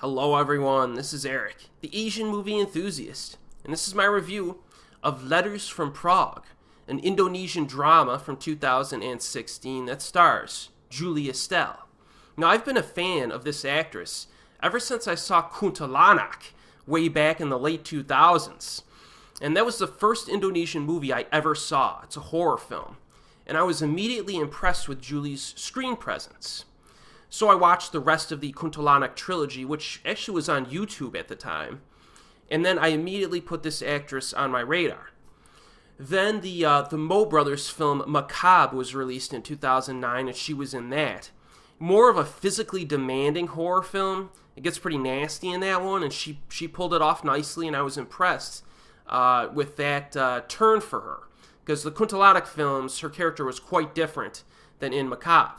Hello everyone, this is Erik, the Asian movie enthusiast, and this is my review of Letters from Prague, an Indonesian drama from 2016 that stars Julie Estelle. Now, I've been a fan of this actress ever since I saw Kuntilanak way back in the late 2000s, and that was the first Indonesian movie I ever saw. It's a horror film, and I was immediately impressed with Julie's screen presence. So I watched the rest of the Kuntilanak trilogy, which actually was on YouTube at the time, and then I immediately put this actress on my radar. Then the Mo Brothers film Macabre was released in 2009, and she was in that. More of a physically demanding horror film. It gets pretty nasty in that one, and she pulled it off nicely, and I was impressed with that turn for her. Because the Kuntilanak films, her character was quite different than in Macabre.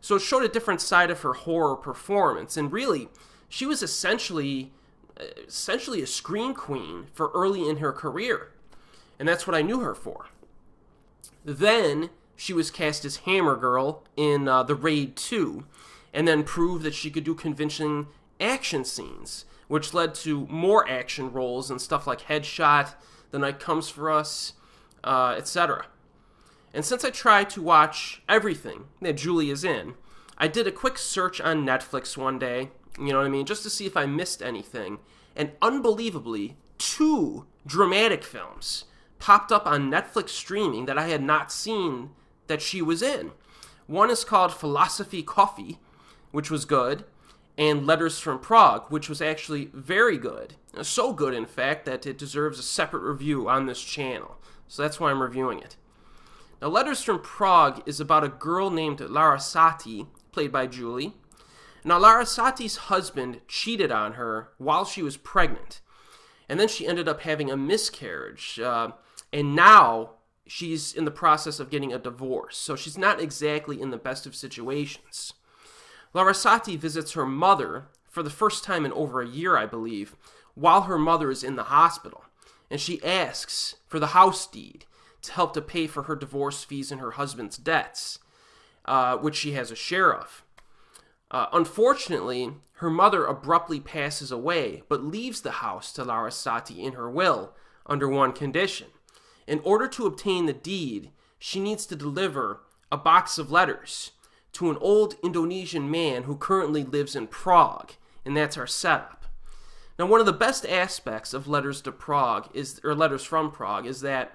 So it showed a different side of her horror performance, and really, she was essentially a scream queen for early in her career, and that's what I knew her for. Then she was cast as Hammer Girl in The Raid 2, and then proved that she could do convincing action scenes, which led to more action roles and stuff like Headshot, The Night Comes for Us, etc. And since I try to watch everything that Julie is in, I did a quick search on Netflix one day, just to see if I missed anything. And unbelievably, 2 dramatic films popped up on Netflix streaming that I had not seen that she was in. One is called Philosophy Coffee, which was good, and Letters from Prague, which was actually very good. So good, in fact, that it deserves a separate review on this channel. So that's why I'm reviewing it. Now, Letters from Prague is about a girl named Larasati, played by Julie. Now, Larasati's husband cheated on her while she was pregnant, and then she ended up having a miscarriage, and now she's in the process of getting a divorce, so she's not exactly in the best of situations. Larasati visits her mother for the first time in over a year, I believe, while her mother is in the hospital, and she asks for the house deed to help to pay for her divorce fees and her husband's debts, which she has a share of. Unfortunately, her mother abruptly passes away, but leaves the house to Larasati in her will under one condition. In order to obtain the deed, she needs to deliver a box of letters to an old Indonesian man who currently lives in Prague, and that's our setup. Now, one of the best aspects of Letters from Prague is that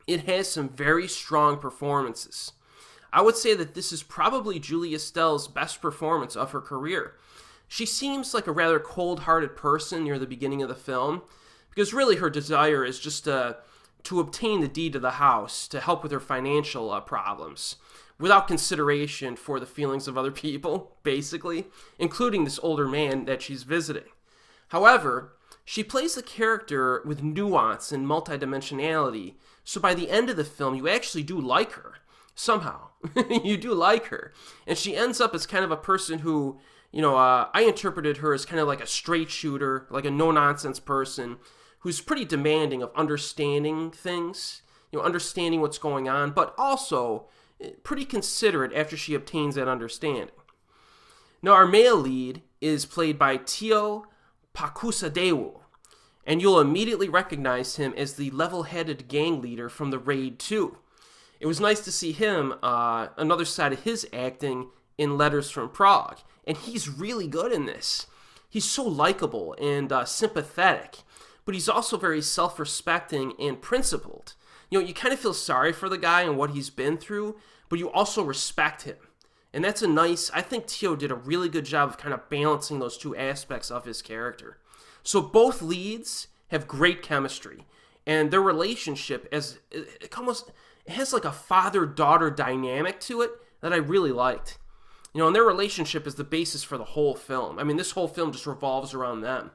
it has some very strong performances. I would say that this is probably Julie Estelle's best performance of her career. She seems like a rather cold-hearted person near the beginning of the film, because really her desire is just to obtain the deed to the house to help with her financial problems, without consideration for the feelings of other people, basically, including this older man that she's visiting. However, she plays the character with nuance and multidimensionality, so by the end of the film, you actually do like her. Somehow. You do like her. And she ends up as kind of a person who, I interpreted her as kind of like a straight shooter, like a no-nonsense person, who's pretty demanding of understanding things, understanding what's going on, but also pretty considerate after she obtains that understanding. Now, our male lead is played by Tio Pakusadewo, and you'll immediately recognize him as the level-headed gang leader from The Raid 2. It was nice to see him, another side of his acting in Letters from Prague, and he's really good in this. He's so likable and sympathetic, but he's also very self-respecting and principled. You kind of feel sorry for the guy and what he's been through, but you also respect him. And that's I think Tio did a really good job of kind of balancing those two aspects of his character. So both leads have great chemistry, and their relationship it has like a father-daughter dynamic to it that I really liked. And their relationship is the basis for the whole film. I mean, this whole film just revolves around them.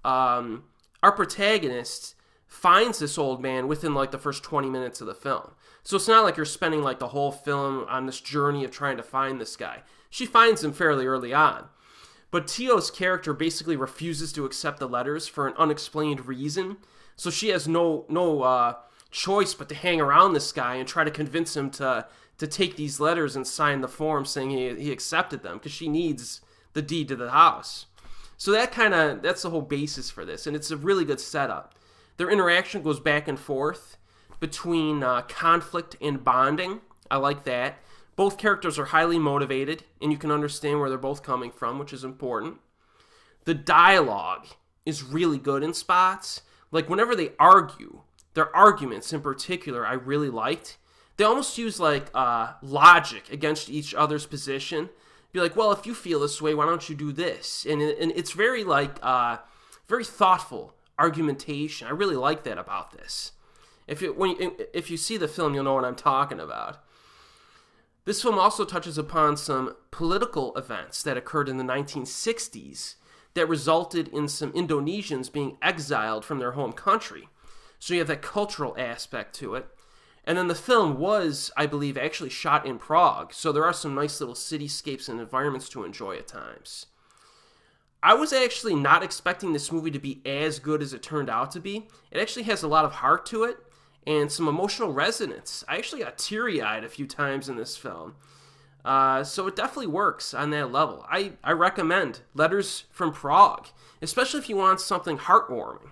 Our protagonist finds this old man within like the first 20 minutes of the film. So it's not like you're spending like the whole film on this journey of trying to find this guy. She finds him fairly early on. But Tio's character basically refuses to accept the letters for an unexplained reason. So she has no choice but to hang around this guy and try to convince him to take these letters and sign the form saying he accepted them, because she needs the deed to the house. So that's the whole basis for this, and it's a really good setup. Their interaction goes back and forth between conflict and bonding. I like that. Both characters are highly motivated, and you can understand where they're both coming from, which is important. The dialogue is really good in spots. Like, whenever they argue, their arguments in particular I really liked. They almost use, like, logic against each other's position. Be like, well, if you feel this way, why don't you do this? And it's very, like, very thoughtful argumentation. I really like that about this. If you see the film, you'll know what I'm talking about. This film also touches upon some political events that occurred in the 1960s that resulted in some Indonesians being exiled from their home country. So you have that cultural aspect to it. And then the film was, I believe, actually shot in Prague. So there are some nice little cityscapes and environments to enjoy at times. I was actually not expecting this movie to be as good as it turned out to be. It actually has a lot of heart to it and some emotional resonance. I actually got teary-eyed a few times in this film. So it definitely works on that level. I recommend Letters from Prague, especially if you want something heartwarming.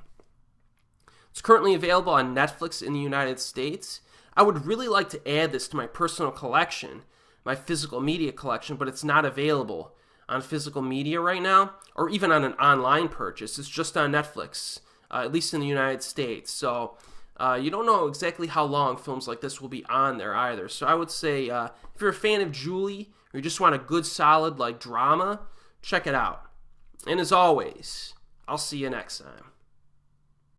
It's currently available on Netflix in the United States. I would really like to add this to my personal collection, my physical media collection, but it's not available on physical media right now, or even on an online purchase. It's just on Netflix, at least in the United States. So you don't know exactly how long films like this will be on there either. So I would say if you're a fan of Julie, or you just want a good, solid, like, drama, check it out. And as always, I'll see you next time.